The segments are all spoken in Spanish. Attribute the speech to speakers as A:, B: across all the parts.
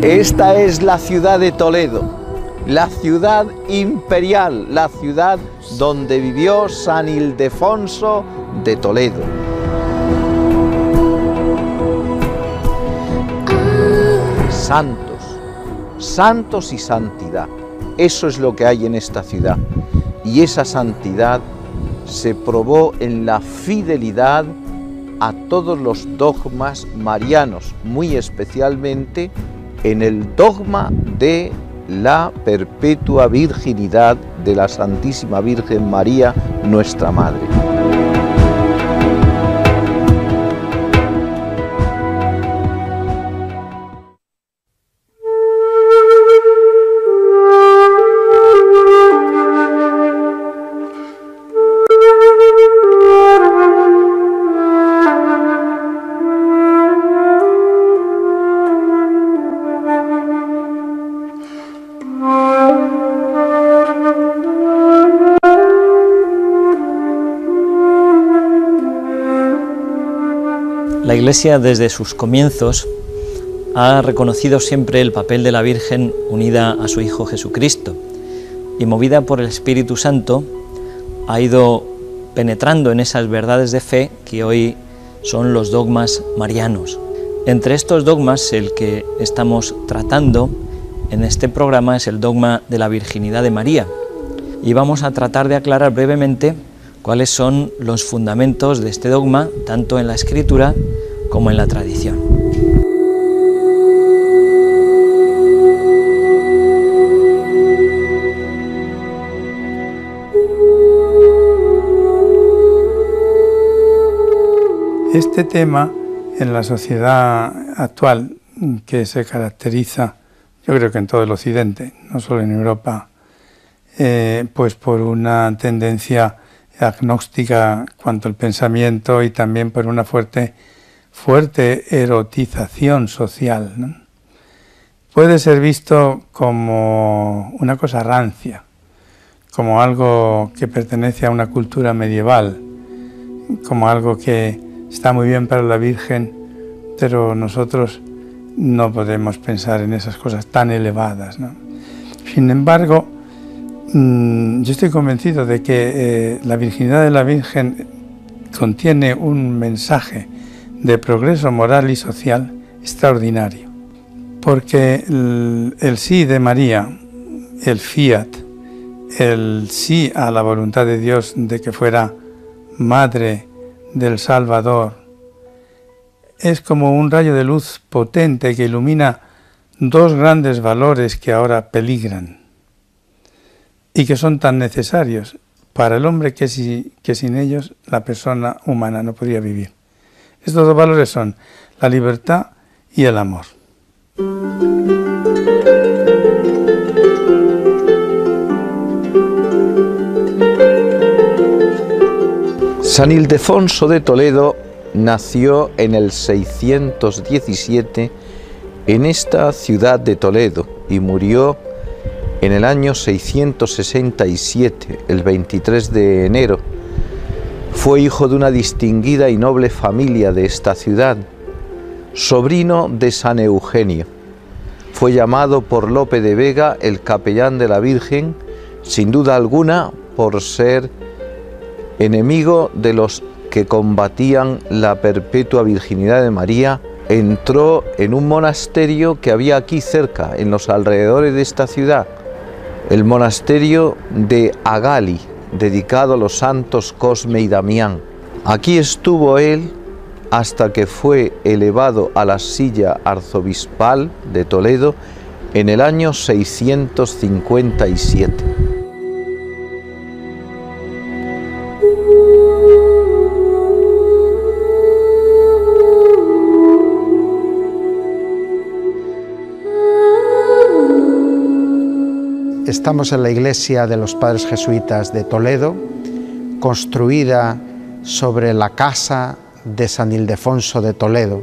A: Esta es la ciudad de Toledo, la ciudad imperial, la ciudad donde vivió San Ildefonso de Toledo. Santos, santos y santidad, eso es lo que hay en esta ciudad. Y esa santidad se probó en la fidelidad a todos los dogmas marianos, muy especialmente en el dogma de la perpetua virginidad de la Santísima Virgen María, nuestra Madre.
B: La Iglesia desde sus comienzos ha reconocido siempre el papel de la Virgen unida a su Hijo Jesucristo y movida por el Espíritu Santo ha ido penetrando en esas verdades de fe que hoy son los dogmas marianos. Entre estos dogmas el que estamos tratando en este programa es el dogma de la virginidad de María y vamos a tratar de aclarar brevemente cuáles son los fundamentos de este dogma, tanto en la Escritura como en la tradición.
C: Este tema, en la sociedad actual, que se caracteriza, yo creo que en todo el Occidente, no solo en Europa, pues por una tendencia agnóstica cuanto al pensamiento y también por una fuerte erotización social, ¿no? Puede ser visto como una cosa rancia, como algo que pertenece a una cultura medieval, como algo que está muy bien para la Virgen, pero nosotros no podemos pensar en esas cosas tan elevadas, ¿no? Sin embargo, yo estoy convencido de que la virginidad de la Virgen contiene un mensaje de progreso moral y social extraordinario, porque el sí de María, el fiat, el sí a la voluntad de Dios de que fuera madre del Salvador, es como un rayo de luz potente que ilumina dos grandes valores que ahora peligran y que son tan necesarios para el hombre que sin ellos la persona humana no podría vivir. Estos dos valores son la libertad y el amor.
A: San Ildefonso de Toledo nació en el 617 en esta ciudad de Toledo y murió en el año 667, el 23 de enero. Fue hijo de una distinguida y noble familia de esta ciudad, sobrino de San Eugenio. Fue llamado por Lope de Vega el capellán de la Virgen, sin duda alguna por ser enemigo de los que combatían la perpetua virginidad de María entró en un monasterio que había aquí cerca, en los alrededores de esta ciudad, el monasterio de Agali, dedicado a los santos Cosme y Damián. Aquí estuvo él hasta que fue elevado a la silla arzobispal de Toledo en el año 657.
D: Estamos en la iglesia de los Padres Jesuitas de Toledo, construida sobre la casa de San Ildefonso de Toledo.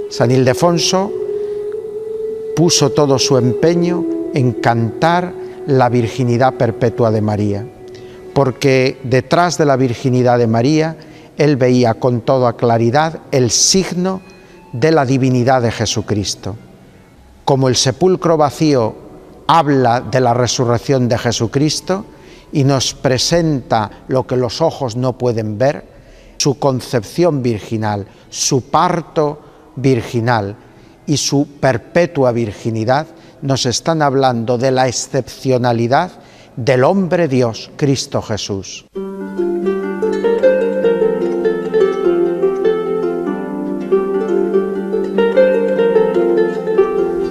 D: San Ildefonso puso todo su empeño en cantar la virginidad perpetua de María, porque detrás de la virginidad de María él veía con toda claridad el signo de la divinidad de Jesucristo. Como el sepulcro vacío habla de la resurrección de Jesucristo y nos presenta lo que los ojos no pueden ver, su concepción virginal, su parto virginal y su perpetua virginidad nos están hablando de la excepcionalidad del hombre Dios, Cristo Jesús.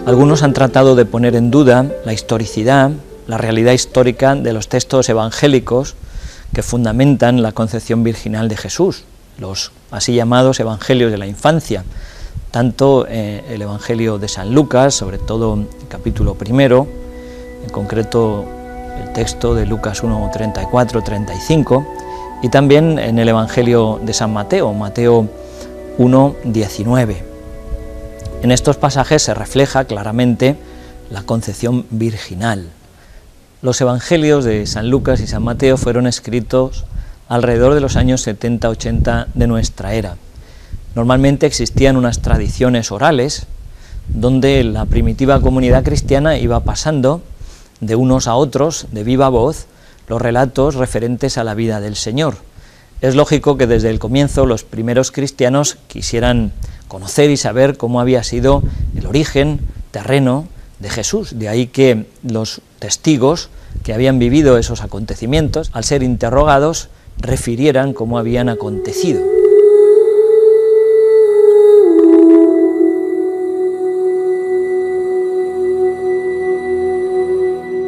B: Algunos han tratado de poner en duda la historicidad, la realidad histórica de los textos evangélicos que fundamentan la concepción virginal de Jesús, los así llamados evangelios de la infancia, tanto el Evangelio de San Lucas, sobre todo el capítulo primero, en concreto el texto de Lucas 1, 34, 35, y también en el Evangelio de San Mateo, Mateo 1, 19. En estos pasajes se refleja claramente la concepción virginal. Los evangelios de San Lucas y San Mateo fueron escritos alrededor de los años 70-80 de nuestra era. Normalmente existían unas tradiciones orales donde la primitiva comunidad cristiana iba pasando de unos a otros, de viva voz, los relatos referentes a la vida del Señor. Es lógico que desde el comienzo los primeros cristianos quisieran conocer y saber cómo había sido el origen terreno de Jesús. De ahí que los testigos que habían vivido esos acontecimientos, al ser interrogados, refirieran cómo habían acontecido.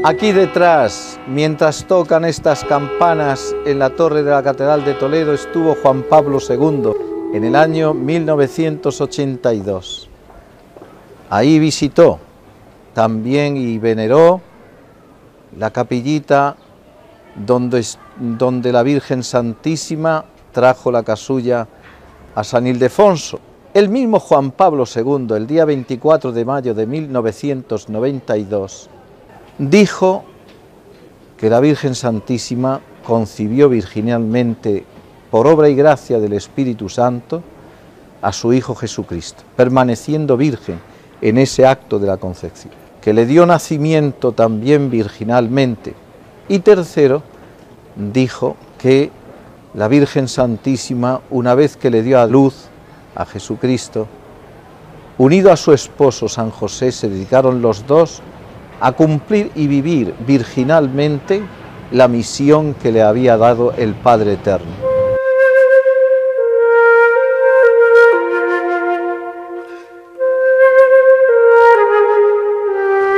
A: Aquí detrás, mientras tocan estas campanas en la torre de la Catedral de Toledo, estuvo Juan Pablo II en el año 1982. Ahí visitó también y veneró la capillita donde la Virgen Santísima trajo la casulla a San Ildefonso. El mismo Juan Pablo II, el día 24 de mayo de 1992, dijo que la Virgen Santísima concibió virginalmente, por obra y gracia del Espíritu Santo, a su Hijo Jesucristo, permaneciendo virgen en ese acto de la concepción, que le dio nacimiento también virginalmente. Y tercero, dijo que la Virgen Santísima, una vez que le dio a luz a Jesucristo, unido a su esposo San José, se dedicaron los dos a cumplir y vivir virginalmente la misión que le había dado el Padre Eterno.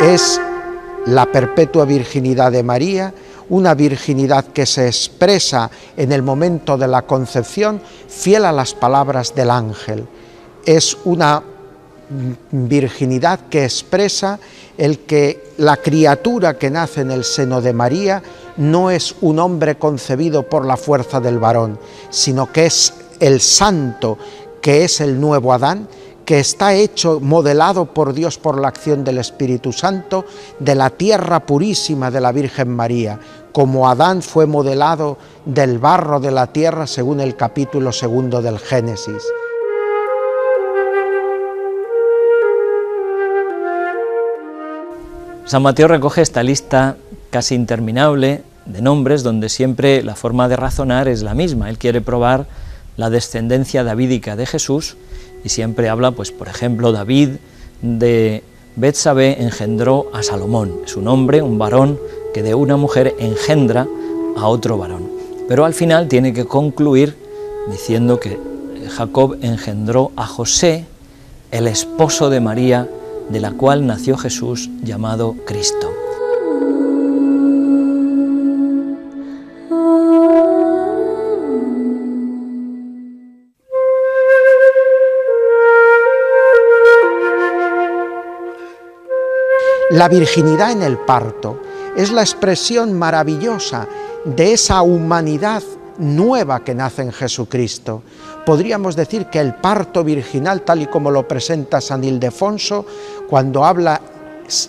D: Es la perpetua virginidad de María, una virginidad que se expresa en el momento de la concepción, fiel a las palabras del ángel. Es una virginidad que expresa el que la criatura que nace en el seno de María no es un hombre concebido por la fuerza del varón, sino que es el santo, que es el nuevo Adán, que está hecho, modelado por Dios por la acción del Espíritu Santo, de la tierra purísima de la Virgen María, como Adán fue modelado del barro de la tierra según el capítulo 2 del Génesis.
B: San Mateo recoge esta lista casi interminable de nombres donde siempre la forma de razonar es la misma. Él quiere probar la descendencia davídica de Jesús, y siempre habla, pues por ejemplo, David de Betsabé engendró a Salomón. Es un hombre, un varón, que de una mujer engendra a otro varón. Pero al final tiene que concluir diciendo que Jacob engendró a José, el esposo de María, de la cual nació Jesús llamado Cristo.
D: La virginidad en el parto es la expresión maravillosa de esa humanidad nueva que nace en Jesucristo. Podríamos decir que el parto virginal, tal y como lo presenta San Ildefonso, cuando habla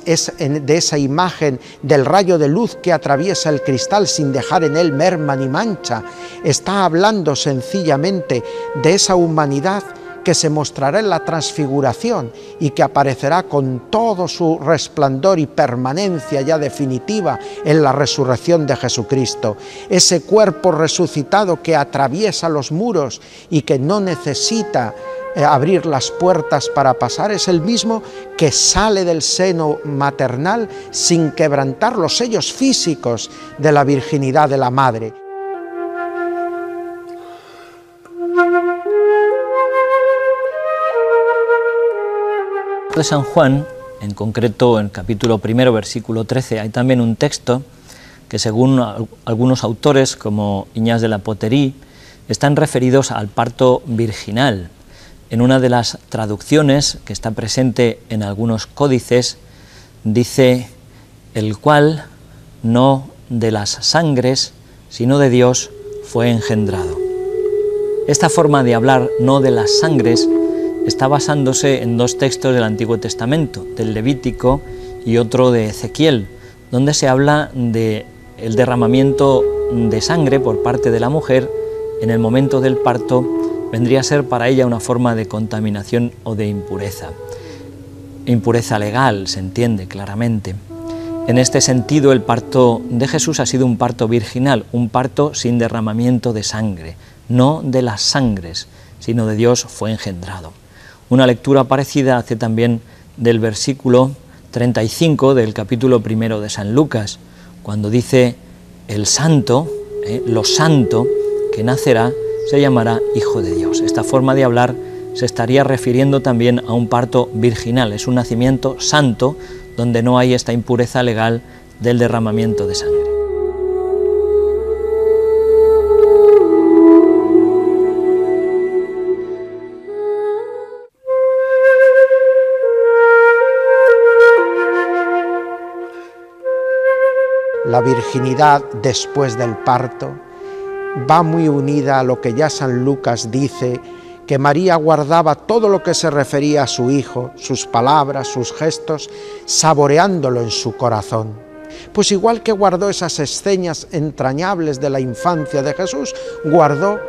D: de esa imagen del rayo de luz que atraviesa el cristal sin dejar en él merma ni mancha, está hablando sencillamente de esa humanidad que se mostrará en la transfiguración y que aparecerá con todo su resplandor y permanencia ya definitiva en la resurrección de Jesucristo. Ese cuerpo resucitado que atraviesa los muros y que no necesita abrir las puertas para pasar, es el mismo que sale del seno maternal sin quebrantar los sellos físicos de la virginidad de la madre.
B: De San Juan, en concreto en capítulo 1, versículo 13, hay también un texto que según algunos autores, como Iñás de la Poterí, están referidos al parto virginal. En una de las traducciones, que está presente en algunos códices, dice: el cual no de las sangres, sino de Dios fue engendrado. Esta forma de hablar no de las sangres está basándose en dos textos del Antiguo Testamento, del Levítico y otro de Ezequiel, donde se habla de el derramamiento de sangre por parte de la mujer en el momento del parto. Vendría a ser para ella una forma de contaminación o de impureza. Impureza legal, se entiende claramente. En este sentido, el parto de Jesús ha sido un parto virginal, un parto sin derramamiento de sangre, no de las sangres, sino de Dios fue engendrado. Una lectura parecida hace también del versículo 35 del capítulo 1 de San Lucas, cuando dice: el santo, lo santo que nacerá, se llamará Hijo de Dios. Esta forma de hablar se estaría refiriendo también a un parto virginal, es un nacimiento santo donde no hay esta impureza legal del derramamiento de sangre.
D: La virginidad después del parto va muy unida a lo que ya San Lucas dice, que María guardaba todo lo que se refería a su hijo, sus palabras, sus gestos, saboreándolo en su corazón. Pues igual que guardó esas escenas entrañables de la infancia de Jesús, guardó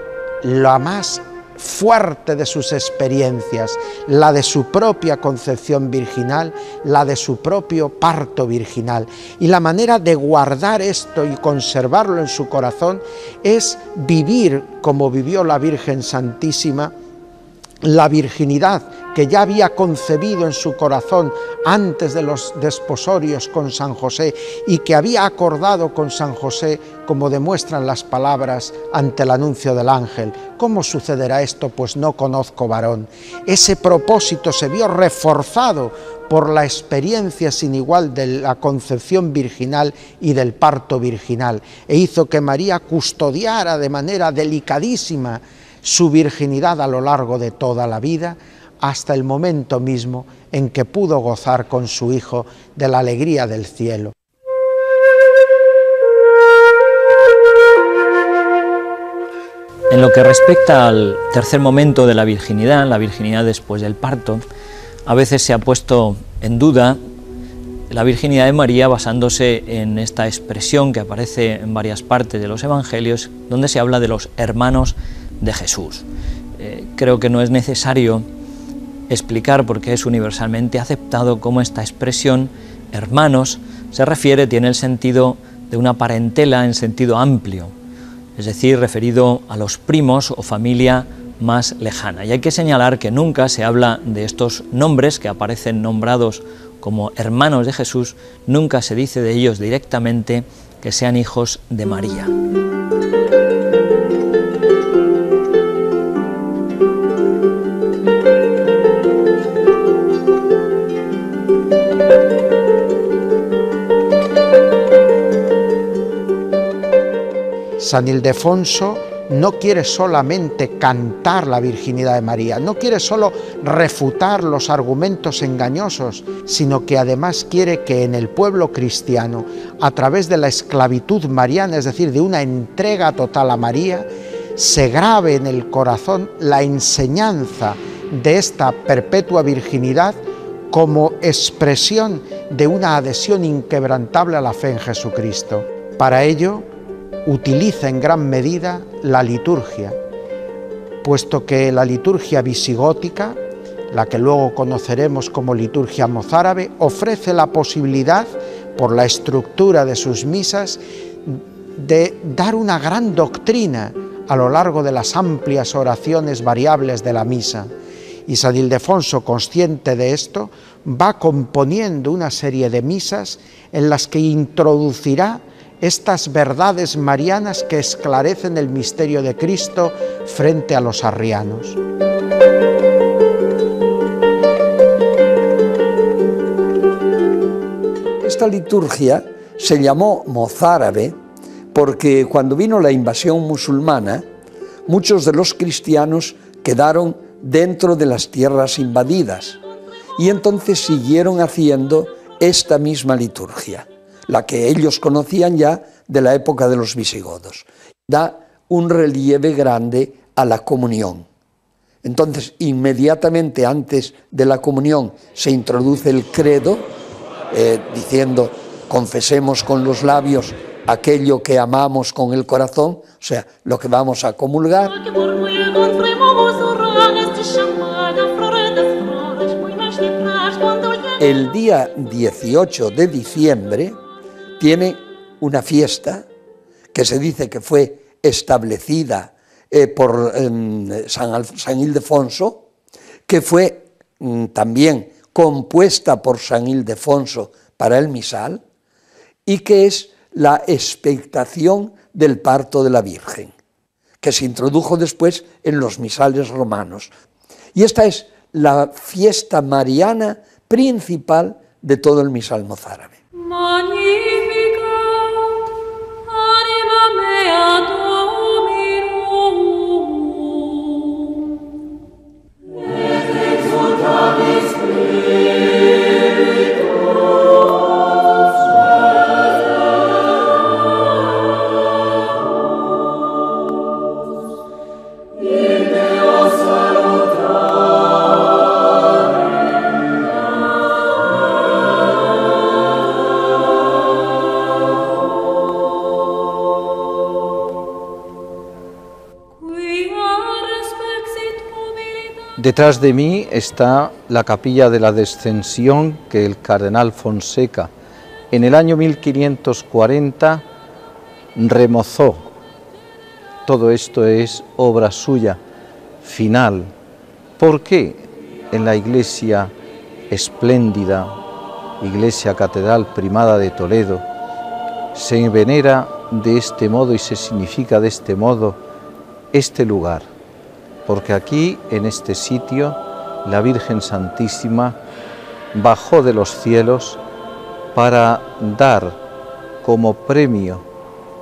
D: la más fuerte de sus experiencias, la de su propia concepción virginal, la de su propio parto virginal. Y la manera de guardar esto y conservarlo en su corazón es vivir como vivió la Virgen Santísima, la virginidad que ya había concebido en su corazón antes de los desposorios con San José y que había acordado con San José, como demuestran las palabras ante el anuncio del ángel. ¿Cómo sucederá esto? Pues no conozco varón. Ese propósito se vio reforzado por la experiencia sin igual de la concepción virginal y del parto virginal, e hizo que María custodiara de manera delicadísima su virginidad a lo largo de toda la vida, hasta el momento mismo en que pudo gozar con su Hijo de la alegría del cielo.
B: En lo que respecta al tercer momento de la virginidad después del parto, a veces se ha puesto en duda la virginidad de María basándose en esta expresión que aparece en varias partes de los evangelios, donde se habla de los hermanos de Jesús. Creo que no es necesario explicar, porque es universalmente aceptado, cómo esta expresión, hermanos, tiene el sentido de una parentela en sentido amplio. es decir, referido a los primos o familia más lejana. Y hay que señalar que nunca se habla de estos nombres que aparecen nombrados como hermanos de Jesús, nunca se dice de ellos directamente que sean hijos de María.
D: San Ildefonso no quiere solamente cantar la virginidad de María, no quiere solo refutar los argumentos engañosos, sino que además quiere que en el pueblo cristiano, a través de la esclavitud mariana, es decir, de una entrega total a María, se grabe en el corazón la enseñanza de esta perpetua virginidad como expresión de una adhesión inquebrantable a la fe en Jesucristo. Para ello, utiliza en gran medida la liturgia, puesto que la liturgia visigótica, la que luego conoceremos como liturgia mozárabe, ofrece la posibilidad, por la estructura de sus misas, de dar una gran doctrina a lo largo de las amplias oraciones variables de la misa. Y San Ildefonso, consciente de esto, va componiendo una serie de misas en las que introducirá estas verdades marianas que esclarecen el misterio de Cristo frente a los arrianos.
E: Esta liturgia se llamó mozárabe porque cuando vino la invasión musulmana, muchos de los cristianos quedaron dentro de las tierras invadidas y entonces siguieron haciendo esta misma liturgia, la que ellos conocían ya de la época de los visigodos. Da un relieve grande a la comunión. Entonces, inmediatamente antes de la comunión se introduce el credo, diciendo, confesemos con los labios aquello que amamos con el corazón, o sea, lo que vamos a comulgar. El día 18 de diciembre tiene una fiesta que se dice que fue establecida por San Ildefonso, que fue también compuesta por San Ildefonso para el misal, y que es la expectación del parto de la Virgen, que se introdujo después en los misales romanos. Y esta es la fiesta mariana principal de todo el misal mozárabe.
A: Detrás de mí está la capilla de la Descensión que el cardenal Fonseca en el año 1540 remozó. Todo esto es obra suya, final. ¿Por qué en la iglesia espléndida, iglesia catedral primada de Toledo, se venera de este modo y se significa de este modo este lugar? Porque aquí, en este sitio, la Virgen Santísima bajó de los cielos para dar como premio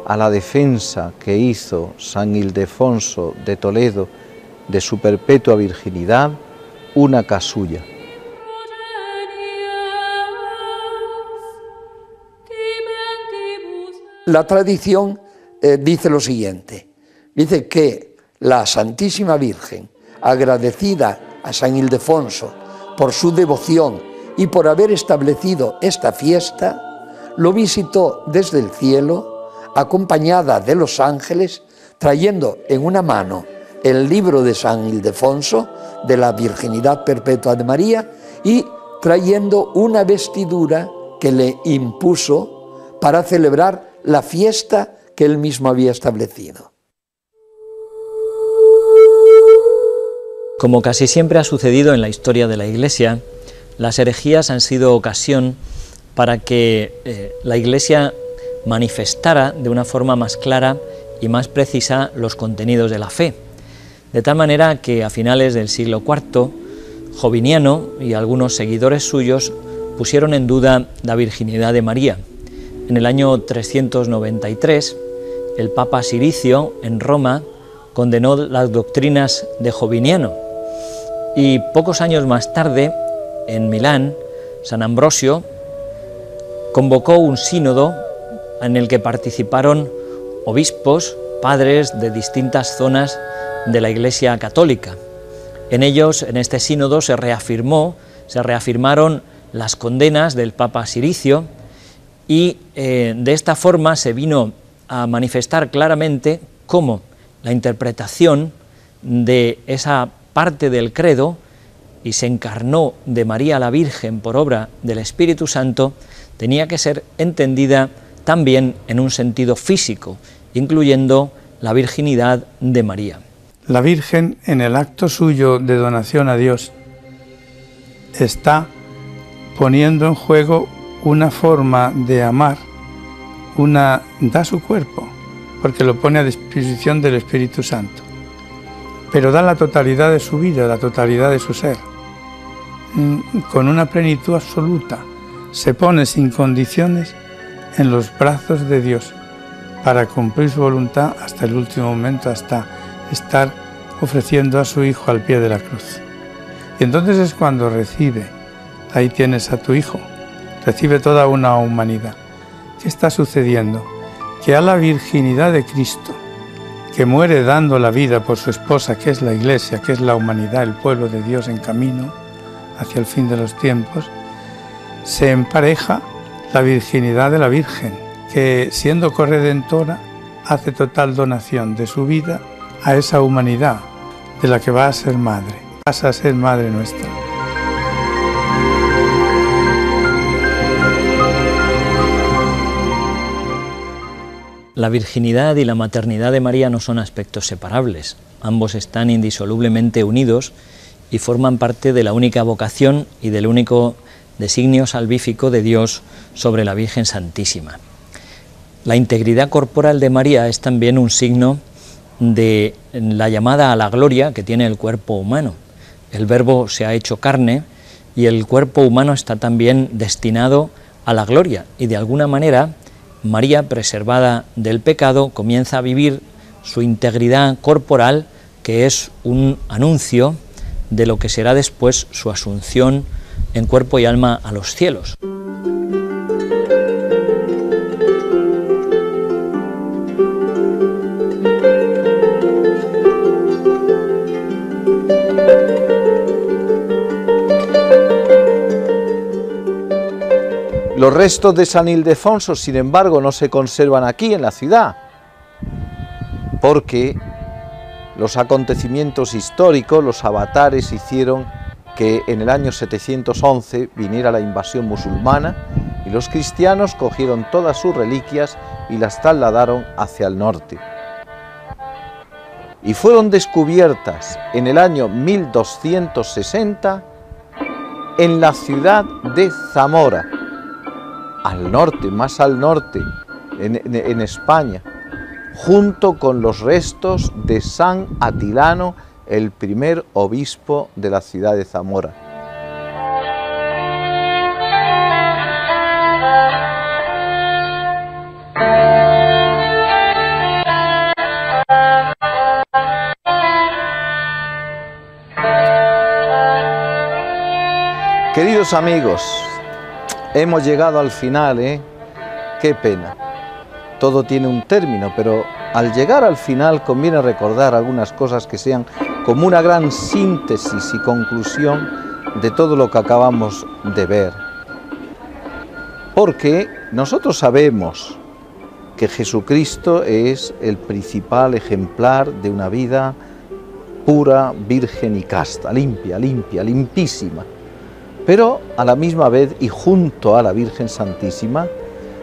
A: a la defensa que hizo San Ildefonso de Toledo de su perpetua virginidad, una casulla.
E: La tradición dice lo siguiente, dice que la Santísima Virgen, agradecida a San Ildefonso por su devoción y por haber establecido esta fiesta, lo visitó desde el cielo, acompañada de los ángeles, trayendo en una mano el libro de San Ildefonso, de la Virginidad Perpetua de María, y trayendo una vestidura que le impuso para celebrar la fiesta que él mismo había establecido.
B: Como casi siempre ha sucedido en la historia de la Iglesia, las herejías han sido ocasión para que la Iglesia manifestara de una forma más clara y más precisa los contenidos de la fe. De tal manera que a finales del siglo IV, Joviniano y algunos seguidores suyos pusieron en duda la virginidad de María. En el año 393, el Papa Siricio, en Roma, condenó las doctrinas de Joviniano. Y pocos años más tarde, en Milán, San Ambrosio convocó un sínodo en el que participaron obispos, padres de distintas zonas de la Iglesia católica. En ellos, en este sínodo, se reafirmaron las condenas del Papa Siricio y de esta forma se vino a manifestar claramente cómo la interpretación de esa parte del credo, y se encarnó de María la Virgen por obra del Espíritu Santo, tenía que ser entendida también en un sentido físico, incluyendo la virginidad de María.
C: La Virgen, en el acto suyo de donación a Dios, está poniendo en juego una forma de amar, da su cuerpo, porque lo pone a disposición del Espíritu Santo, pero da la totalidad de su vida, la totalidad de su ser, con una plenitud absoluta. Se pone sin condiciones en los brazos de Dios para cumplir su voluntad hasta el último momento, hasta estar ofreciendo a su Hijo al pie de la cruz. Y entonces es cuando recibe, ahí tienes a tu Hijo, recibe toda una humanidad. ¿Qué está sucediendo? Que a la virginidad de Cristo, que muere dando la vida por su esposa, que es la Iglesia, que es la humanidad, el pueblo de Dios en camino hacia el fin de los tiempos, se empareja la virginidad de la Virgen, que siendo corredentora hace total donación de su vida a esa humanidad de la que va a ser madre, pasa a ser madre nuestra.
B: La virginidad y la maternidad de María no son aspectos separables, ambos están indisolublemente unidos y forman parte de la única vocación y del único designio salvífico de Dios sobre la Virgen Santísima. La integridad corporal de María es también un signo de la llamada a la gloria que tiene el cuerpo humano. El Verbo se ha hecho carne y el cuerpo humano está también destinado a la gloria, y de alguna manera María, preservada del pecado, comienza a vivir su integridad corporal, que es un anuncio de lo que será después su asunción en cuerpo y alma a los cielos.
A: Los restos de San Ildefonso, sin embargo, no se conservan aquí en la ciudad, porque los acontecimientos históricos, los avatares, hicieron que en el año 711 viniera la invasión musulmana y los cristianos cogieron todas sus reliquias y las trasladaron hacia el norte. Y fueron descubiertas en el año 1260 en la ciudad de Zamora, al norte, más al norte, en España, junto con los restos de San Atilano, el primer obispo de la ciudad de Zamora. Queridos amigos, hemos llegado al final, Qué pena. Todo tiene un término, pero al llegar al final conviene recordar algunas cosas que sean como una gran síntesis y conclusión de todo lo que acabamos de ver. Porque nosotros sabemos que Jesucristo es el principal ejemplar de una vida pura, virgen y casta, limpia, limpísima. Pero a la misma vez y junto a la Virgen Santísima,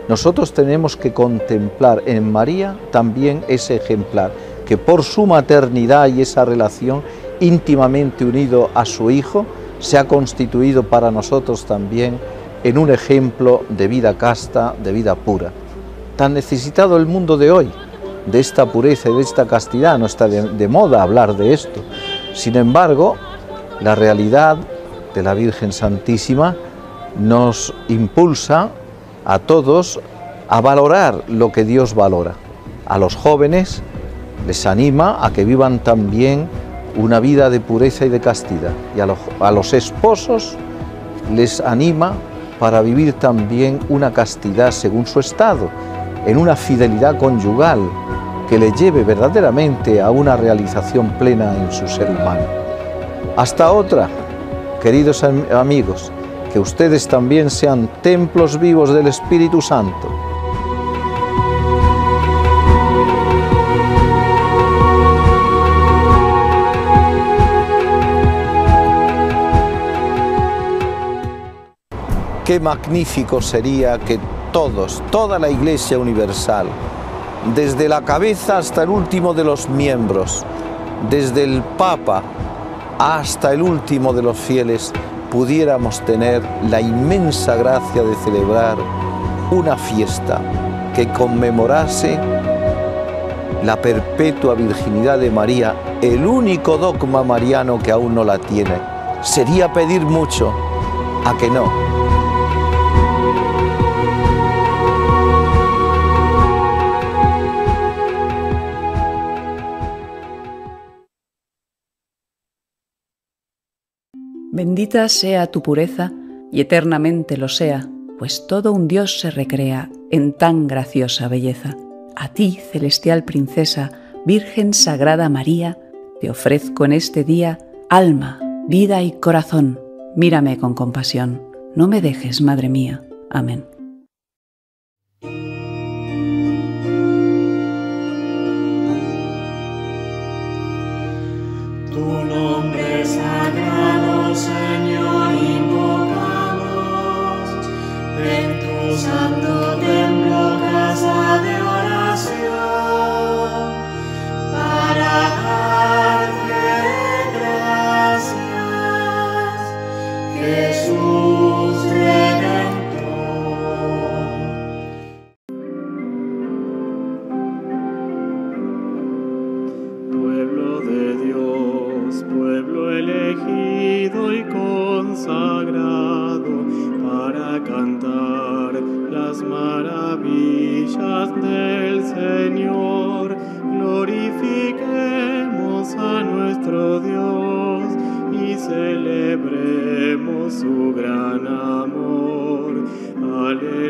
A: nosotros tenemos que contemplar en María también ese ejemplar, que por su maternidad y esa relación íntimamente unido a su Hijo, se ha constituido para nosotros también en un ejemplo de vida casta, de vida pura. Tan necesitado el mundo de hoy, de esta pureza y de esta castidad, no está de moda hablar de esto. Sin embargo, la realidad de la Virgen Santísima nos impulsa a todos a valorar lo que Dios valora. A los jóvenes les anima a que vivan también una vida de pureza y de castidad, y a los esposos les anima para vivir también una castidad según su estado, en una fidelidad conyugal que le lleve verdaderamente a una realización plena en su ser humano. Hasta otra, queridos amigos, que ustedes también sean templos vivos del Espíritu Santo. Qué magnífico sería que todos, toda la Iglesia universal, desde la cabeza hasta el último de los miembros, desde el Papa hasta el último de los fieles, pudiéramos tener la inmensa gracia de celebrar una fiesta que conmemorase la perpetua virginidad de María, el único dogma mariano que aún no la tiene. Sería pedir mucho, ¿a que no?
F: Bendita sea tu pureza y eternamente lo sea, pues todo un Dios se recrea en tan graciosa belleza. A ti, celestial princesa, Virgen Sagrada María, te ofrezco en este día alma, vida y corazón. Mírame con compasión, no me dejes, Madre mía. Amén.
G: Tu nombre sagrado, Señor, invocamos, en tu santo templo, casa de oración, para darte gracias, Jesús Redentor. Pueblo de Dios, pueblo elegido y consagrado para cantar las maravillas del Señor. Glorifiquemos a nuestro Dios y celebremos su gran amor. Aleluya.